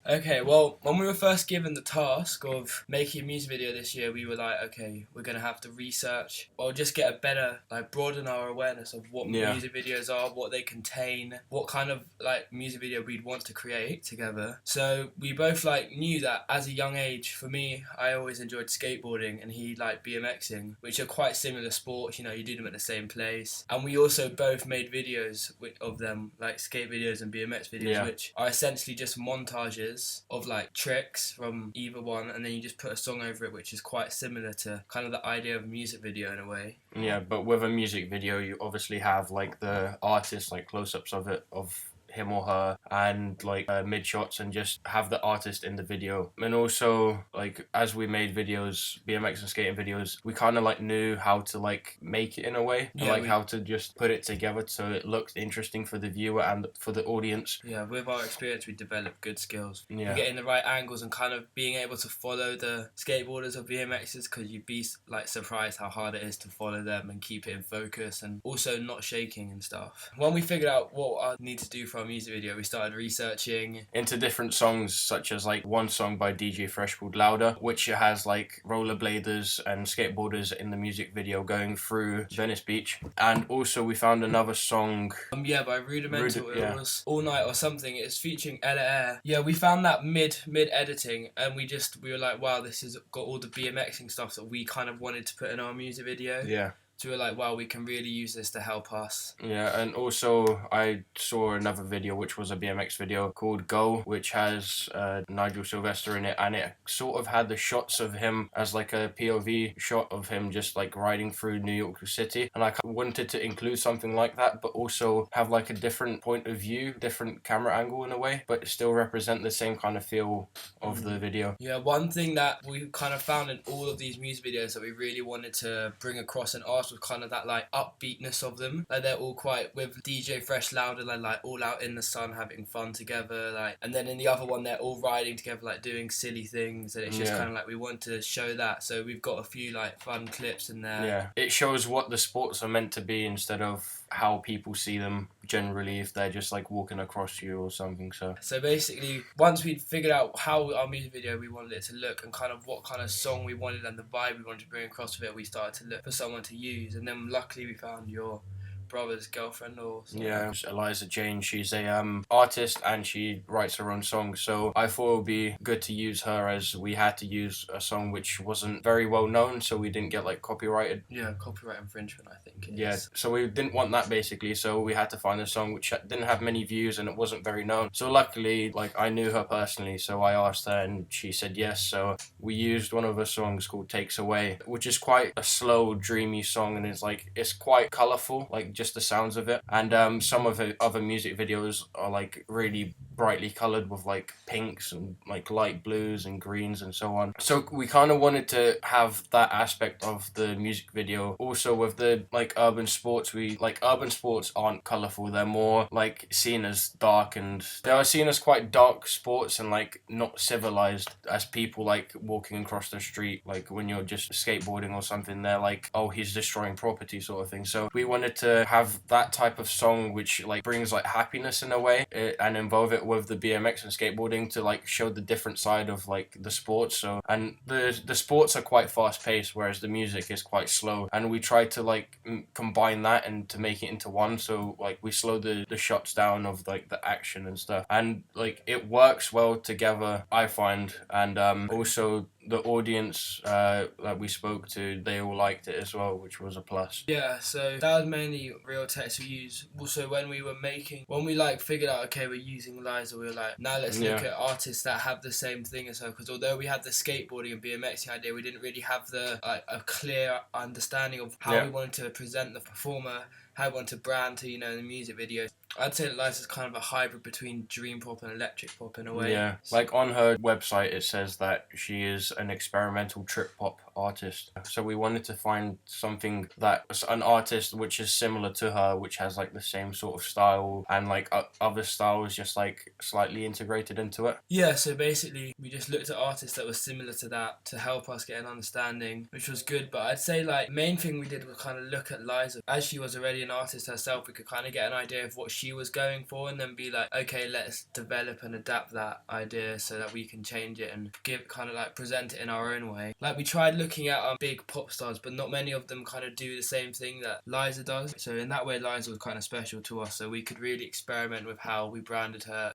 Okay, well, when we were first given the task of making a music video this year, we were like, okay, we're gonna have to research or just get a better, like, broaden our awareness of what Yeah. music videos are, what they contain, what kind of like music video we'd want to create together. So we both like knew that as a young age. For me, I always enjoyed skateboarding, and he liked BMXing, which are quite similar sports. You know, you do them at the same place, and we also both made videos of them, like skate videos and BMX videos, Yeah. which are essentially just montages of like tricks from either one, and then you just put a song over it, which is quite similar to kind of the idea of a music video in a way. Yeah, but with a music video, you obviously have like the artist, like close-ups of it, of him or her, and like mid shots, and just have the artist in the video. And also, like, as we made videos, BMX and skating videos, we kind of like knew how to like make it in a way, and like how to just put it together so it looked interesting for the viewer and for the audience. Yeah, with our experience, we developed good skills. Yeah. For getting the right angles and kind of being able to follow the skateboarders or BMXers, because you'd be like surprised how hard it is to follow them and keep it in focus, and also not shaking and stuff. When we figured out what I need to do for our music video, we started researching into different songs, such as like one song by DJ Fresh called Louder, which has like rollerbladers and skateboarders in the music video going through Venice Beach. And also we found another song, by Rudimental. Yeah. It was All Night or something. It's featuring Ella Air. Yeah, we found that mid editing, and we were like, wow, this has got all the BMXing stuff that we kind of wanted to put in our music video. Yeah. So we were like, wow, we can really use this to help us. Yeah, and also I saw another video which was a BMX video called Go, which has Nigel Sylvester in it, and it sort of had the shots of him as like a POV shot of him just like riding through New York City, and I wanted to include something like that, but also have like a different point of view, different camera angle in a way, but still represent the same kind of feel of the video. Yeah, one thing that we kind of found in all of these music videos that we really wanted to bring across in ours was kind of that like upbeatness of them. Like they're all quite, with DJ Fresh Louder, they're like all out in the sun having fun together, like, and then in the other one they're all riding together, like doing silly things, and it's just kind of like we want to show that. So we've got a few like fun clips in there. Yeah, it shows what the sports are meant to be instead of how people see them generally if they're just like walking across you or something. So basically, once we'd figured out how our music video we wanted it to look and kind of what kind of song we wanted and the vibe we wanted to bring across with it, we started to look for someone to use, and then luckily we found your brother's girlfriend or something. Yeah, Eliza Jane, she's a artist and she writes her own songs, so I thought it would be good to use her, as we had to use a song which wasn't very well known, so we didn't get like copyrighted. Yeah, copyright infringement, I think it is. So we didn't want that basically, so we had to find a song which didn't have many views and it wasn't very known. So luckily, like, I knew her personally, so I asked her and she said yes, so we used one of her songs called Takes Away, which is quite a slow, dreamy song, and it's quite colourful, like just the sounds of it. And some of her other music videos are like really brightly coloured with like pinks and like light blues and greens and so on. So we kind of wanted to have that aspect of the music video. Also with the like urban sports, urban sports aren't colourful, they're more like seen as dark, and they are seen as quite dark sports and like not civilized, as people like walking across the street, like when you're just skateboarding or something, they're like, oh, he's destroying property sort of thing. So we wanted to have that type of song which like brings like happiness in a way, and involve it with the BMX and skateboarding to like show the different side of like the sports. So, and the sports are quite fast paced, whereas the music is quite slow, and we tried to like combine that and to make it into one. So like we slow the shots down of like the action and stuff, and like it works well together, I find. And also the audience that we spoke to, they all liked it as well, which was a plus. Yeah, so that was mainly real text we used. Also, when we like figured out, okay, we're using Liza, we were like, now let's look at artists that have the same thing as her, because although we had the skateboarding and BMXing idea, we didn't really have the a clear understanding of how we wanted to present the performer, how we wanted to brand to, the music video. I'd say that Liza's kind of a hybrid between dream pop and electric pop in a way. Yeah, like on her website it says that she is an experimental trip pop artist. So we wanted to find something that an artist which is similar to her, which has like the same sort of style and like other styles just like slightly integrated into it. Yeah, so basically we just looked at artists that were similar to that to help us get an understanding, which was good. But I'd say like the main thing we did was kind of look at Liza. As she was already an artist herself, we could kind of get an idea of what she was going for and then be like, okay, let's develop and adapt that idea so that we can change it and give kind of like present it in our own way. Like we tried looking at big pop stars, but not many of them kind of do the same thing that Liza does. So in that way, Liza was kind of special to us. So we could really experiment with how we branded her.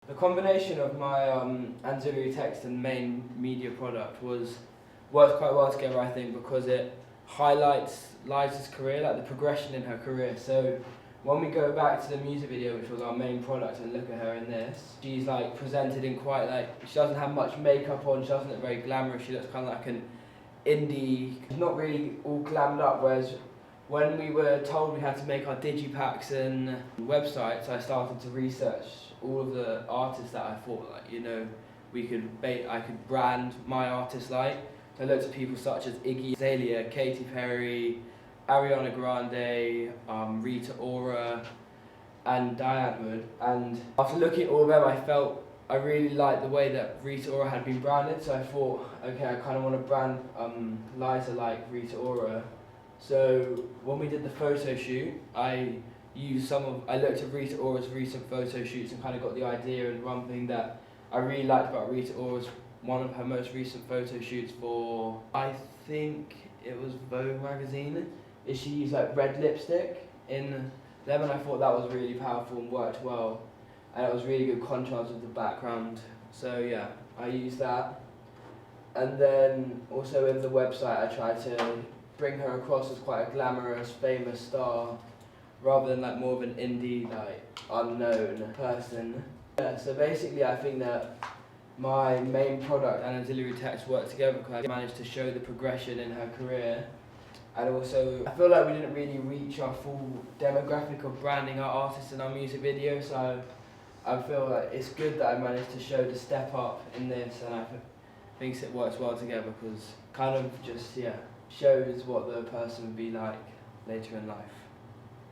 The combination of my ancillary text and main media product works quite well together, I think, because it highlights Liza's career, like the progression in her career. So when we go back to the music video, which was our main product, and look at her in this, she's like presented in quite like, she doesn't have much makeup on, she doesn't look very glamorous, she looks kind of like an indie, she's not really all glammed up, whereas when we were told we had to make our digipacks and websites, I started to research all of the artists that I thought, like, you know, I could brand my artist like. So I looked at people such as Iggy Azalea, Katy Perry, Ariana Grande, Rita Ora, and Diane Wood. And after looking at all of them, I really liked the way that Rita Ora had been branded. So I thought, okay, I kind of want to brand Liza like Rita Ora. So when we did the photo shoot, I looked at Rita Ora's recent photo shoots and kind of got the idea. And one thing that I really liked about Rita Ora was one of her most recent photo shoots for, I think it was Vogue magazine, is she used like red lipstick in them, and I thought that was really powerful and worked well, and it was really good contrast with the background. So yeah, I used that. And then also in the website I tried to bring her across as quite a glamorous, famous star, rather than like more of an indie, like unknown person. Yeah, so basically I think that my main product and auxiliary text work together because I managed to show the progression in her career. And also, I feel like we didn't really reach our full demographic of branding our artists in our music video, so I feel like it's good that I managed to show the step up in this, and I think it works well together because kind of just, yeah, shows what the person would be like later in life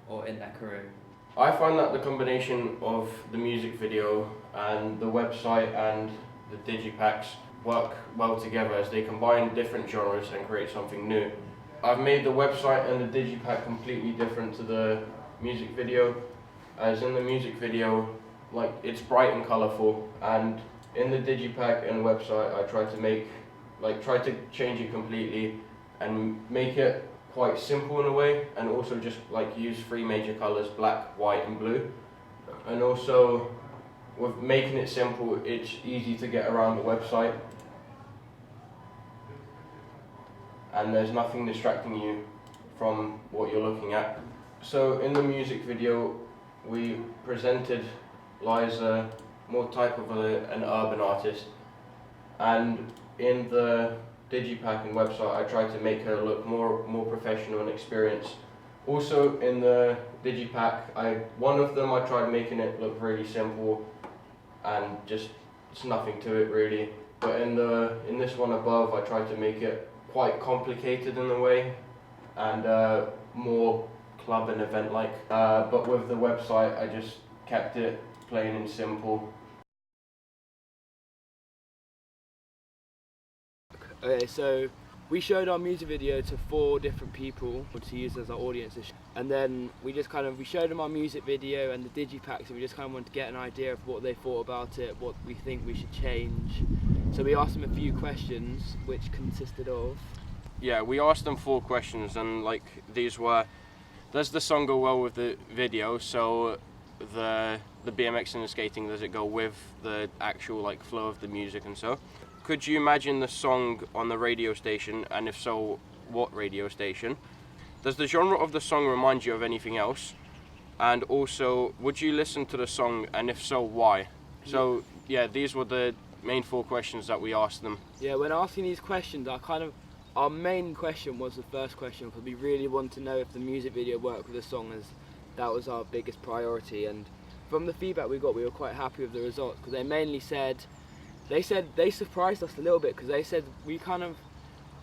or in their career. I find that the combination of the music video and the website and the digipacks work well together as they combine different genres and create something new. I've made the website and the digipack completely different to the music video, as in the music video, like, it's bright and colourful, and in the digipack and website I try to change it completely and make it quite simple in a way, and also just like use 3 major colours, black, white and blue. And also with making it simple, it's easy to get around the website and there's nothing distracting you from what you're looking at. So in the music video we presented Liza more type of an urban artist, and in the digipack and website I tried to make her look more professional and experienced. Also in the digipack, one of them I tried making it look really simple and just it's nothing to it really. But in this one above I tried to make it quite complicated in a way and more club and event like. But with the website I just kept it plain and simple. Okay, so we showed our music video to 4 different people to use as our audiences, and then we showed them our music video and the digipacks, and we just kind of wanted to get an idea of what they thought about it, what we think we should change. So we asked them a few questions, which consisted of... Yeah, we asked them 4 questions, and like these were: does the song go well with the video? So the BMX and the skating, does it go with the actual like flow of the music and so? Could you imagine the song on the radio station, and if so, what radio station? Does the genre of the song remind you of anything else? And also, would you listen to the song, and if so, why? So yeah, these were the main 4 questions that we asked them. Yeah, when asking these questions, our main question was the first question, because we really wanted to know if the music video worked with the song, as that was our biggest priority. And from the feedback we got, we were quite happy with the results, because they mainly said they said they surprised us a little bit because they said we kind of,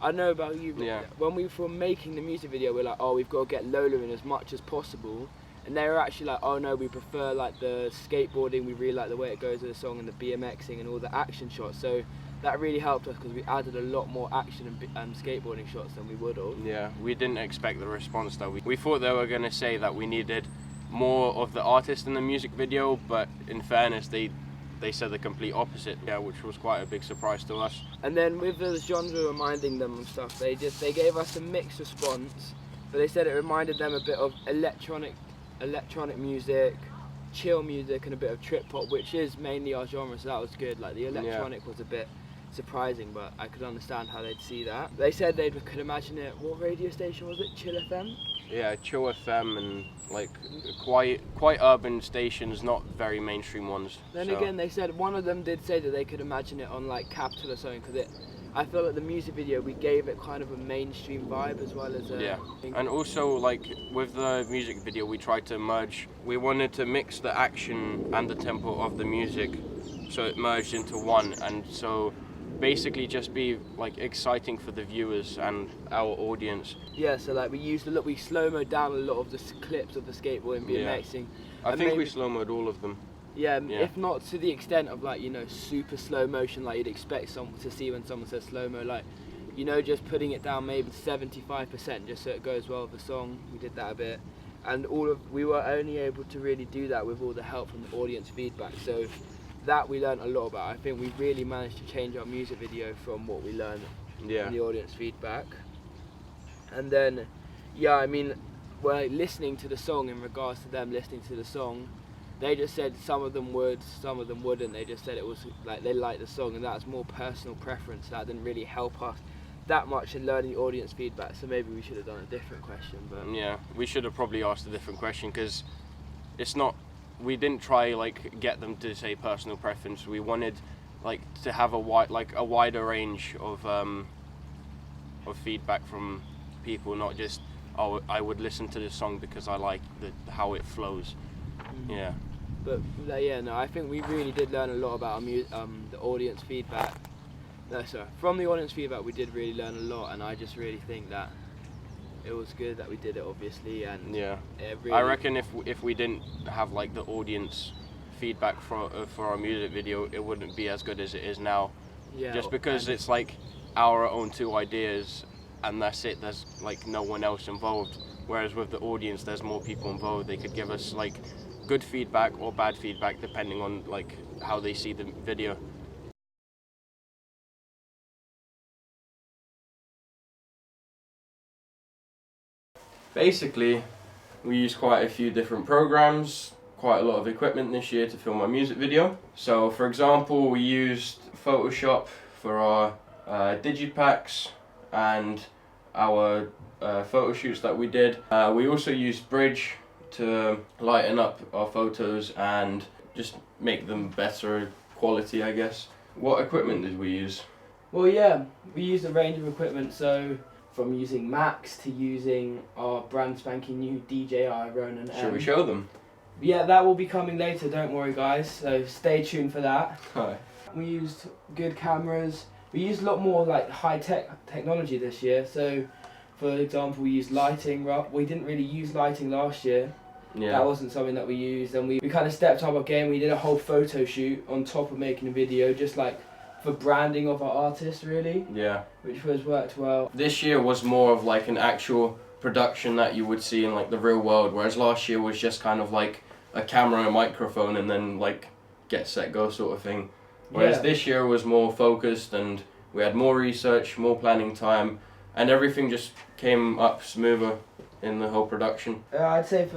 I don't know about you, but when we were making the music video, we're like, oh, we've got to get Lola in as much as possible. And they were actually like, oh no, we prefer like the skateboarding, we really like the way it goes with the song and the BMXing and all the action shots. So that really helped us because we added a lot more action and skateboarding shots than we would have. Yeah, we didn't expect the response though. We thought they were going to say that we needed more of the artist in the music video, but in fairness, they said the complete opposite, which was quite a big surprise to us. And then with the genre reminding them and stuff, they gave us a mixed response, but they said it reminded them a bit of electronic music, chill music, and a bit of trip hop, which is mainly our genre, so that was good. Like the electronic was a bit surprising, but I could understand how they'd see that. They said they could imagine it. What radio station was it? Chill FM? Yeah, Chill FM and like quite urban stations, not very mainstream ones. Then again, they said one of them did say that they could imagine it on like Capital or something, because I feel like the music video we gave it kind of a mainstream vibe as well as and also like with the music video we tried to merge. We wanted to mix the action and the tempo of the music, so it merged into one, and so basically just be like exciting for the viewers and our audience. Yeah, so like we slow-mo down a lot of the clips of the skateboard and BMXing. I think we slow-moed all of them. Yeah, if not to the extent of like, you know, super slow motion like you'd expect someone to see when someone says slow-mo, like, you know, just putting it down maybe 75% just so it goes well with the song. We did that a bit. And we were only able to really do that with all the help from the audience feedback. So that we learned a lot about. I think we really managed to change our music video from what we learned in the audience feedback. And then, I mean, we're listening to the song in regards to them listening to the song. They just said some of them would, some of them wouldn't. They just said it was like they liked the song, and that's more personal preference. That didn't really help us that much in learning the audience feedback. So maybe we should have done a different question. But yeah, we should have probably asked a different question, because it's not. We didn't try like get them to say personal preference. We wanted like to have a wider range of feedback from people, not just I would listen to this song because I like how it flows. Yeah. But I think we really did learn a lot about the audience feedback. From the audience feedback we did really learn a lot, and I just really think that it was good that we did it, obviously. And really, I reckon if we didn't have like the audience feedback for our music video, it wouldn't be as good as it is now. Yeah. Just because it's like our own two ideas, and that's it. There's like no one else involved. Whereas with the audience, there's more people involved. They could give us like good feedback or bad feedback depending on like how they see the video. Basically, we used quite a few different programs, quite a lot of equipment this year to film our music video. So for example, we used Photoshop for our digipacks and our photo shoots that we did. We also used Bridge to lighten up our photos and just make them better quality, I guess. What equipment did we use? Well, we used a range of equipment, so from using Max to using our brand spanking new DJI Ronin M. Should we show them? Yeah, that will be coming later, don't worry guys, so stay tuned for that. Hi. We used good cameras. We used a lot more like high-tech technology this year, so for example we used lighting. We didn't really use lighting last year. Yeah. That wasn't something that we used, and we kind of stepped up our game. We did a whole photo shoot on top of making a video, just like for branding of our artist, really. Yeah. Which worked well. This year was more of like an actual production that you would see in like the real world, whereas last year was just kind of like a camera and a microphone and then like get set go sort of thing. Whereas this year was more focused, and we had more research, more planning time, and everything just came up smoother in the whole production. I'd say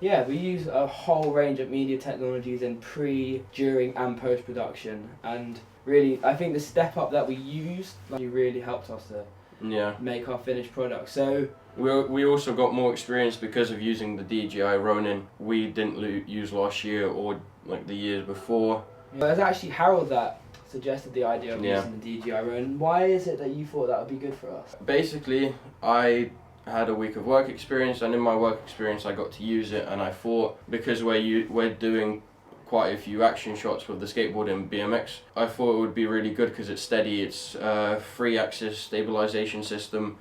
we use a whole range of media technologies in pre, during and post-production, and really I think the step up that we used really helped us to make our finished product. So we also got more experience because of using the DJI Ronin. We didn't use last year or like the years before. It was actually Harold that suggested the idea of using the DJI Ronin. Why is it that you thought that would be good for us? Basically, I had a week of work experience, and in my work experience I got to use it, and I thought because we're doing quite a few action shots with the skateboard and BMX. I thought it would be really good because it's steady, it's 3-axis stabilization system,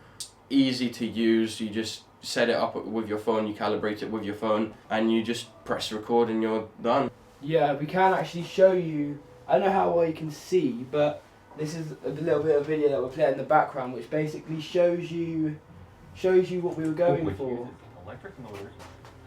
easy to use. You just set it up with your phone, you calibrate it with your phone, and you just press record and you're done. Yeah, we can actually show you, I don't know how well you can see, but this is a little bit of video that we're playing in the background, which basically shows you what we were going for.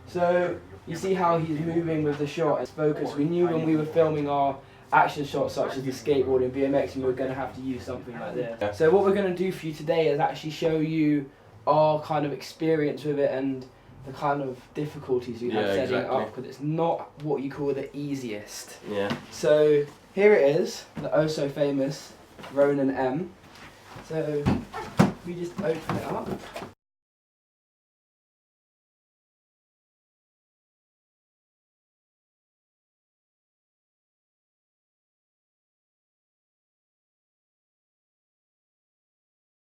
So you see how he's moving with the shot and focus. We knew when we were filming our action shots such as the skateboard and BMX, and we were going to have to use something like this. Yeah. So what we're going to do for you today is actually show you our kind of experience with it and the kind of difficulties we have setting it up, because it's not what you call the easiest. Yeah. So here it is, the oh so famous Ronin M. So we just open it up.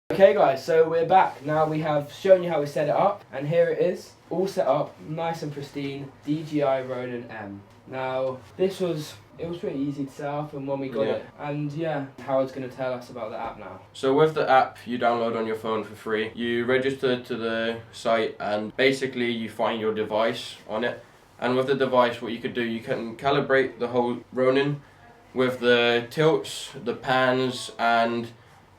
Okay guys, so we're back. Now we have shown you how we set it up, and here it is, all set up, nice and pristine, DJI Ronin M. Now, it was pretty easy to set up, and when we got it, and yeah, Howard's going to tell us about the app now. So with the app you download on your phone for free, you register to the site and basically you find your device on it, and with the device what you could do, you can calibrate the whole Ronin with the tilts, the pans, and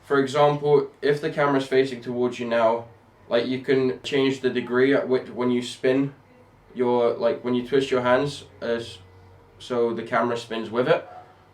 for example, if the camera's facing towards you now, like you can change the degree at which when you spin your, like when you twist your hands, so the camera spins with it.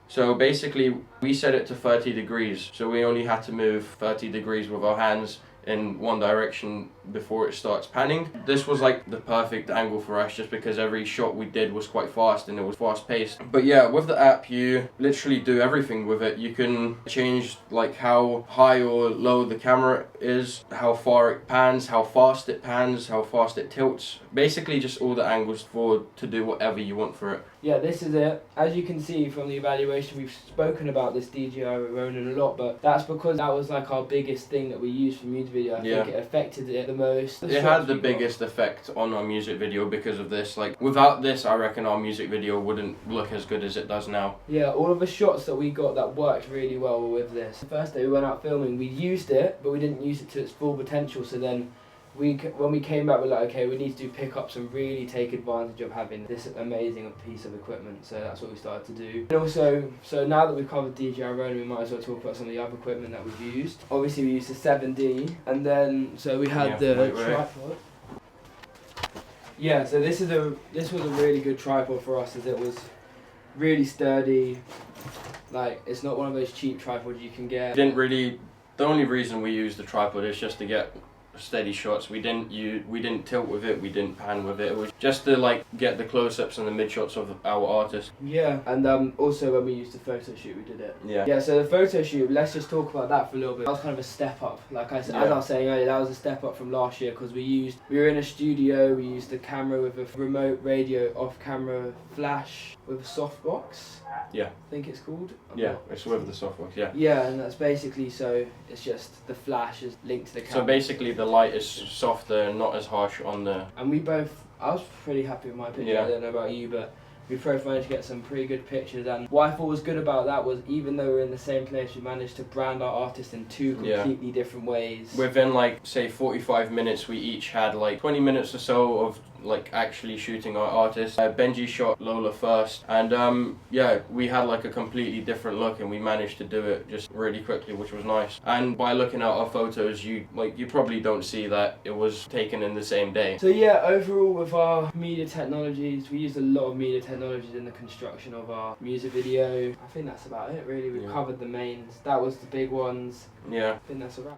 So basically we set it to 30 degrees, so we only had to move 30 degrees with our hands in one direction before it starts panning. This was like the perfect angle for us, just because every shot we did was quite fast and it was fast paced. But yeah, with the app you literally do everything with it. You can change like how high or low the camera is, how far it pans, how fast it pans, how fast it tilts. Basically just all the angles to do whatever you want for it. Yeah, this is it. As you can see from the evaluation, we've spoken about this DJI Ronin a lot, but that's because that was like our biggest thing that we used for music video. I think it affected it the most. It had the biggest effect on our music video because of this. Like without this, I reckon our music video wouldn't look as good as it does now. Yeah, all of the shots that we got that worked really well were with this. The first day we went out filming, we used it, but we didn't use it to its full potential. So then when we came back, we're like, okay, we need to do pickups and really take advantage of having this amazing piece of equipment. So that's what we started to do. And also, so now that we've covered DJI Ronin, we might as well talk about some of the other equipment that we've used. Obviously, we used the 7D, and then so we had the tripod. Yeah, so this was a really good tripod for us, as it was really sturdy. Like, it's not one of those cheap tripods you can get. The only reason we used the tripod is just to get steady shots. We didn't tilt with it, we didn't pan with it. It was just to like get the close-ups and the mid-shots of our artist. Yeah, and also when we used the photo shoot, we did it. Yeah, so the photo shoot, let's just talk about that for a little bit. That was kind of a step up. Like as I was saying earlier, that was a step up from last year, because we were in a studio, we used the camera with a remote radio off-camera flash with a softbox. Yeah. I think it's called. It's with the softbox, yeah. Yeah, and that's basically, so it's just the flash is linked to the camera. So basically the light is softer and not as harsh on the... And I was pretty happy with my picture. Yeah. I don't know about you, but we both managed to get some pretty good pictures. And what I thought was good about that was, even though we're in the same place, we managed to brand our artists in two completely different ways. Within like, say 45 minutes, we each had like 20 minutes or so of like actually shooting our artists. Benji shot Lola first, and yeah, we had like a completely different look, and we managed to do it just really quickly, which was nice. And by looking at our photos, you probably don't see that it was taken in the same day. So yeah, overall with our media technologies, we used a lot of media technologies in the construction of our music video. I think that's about it really. We've covered the mains. That was the big ones. Yeah. I think that's a wrap.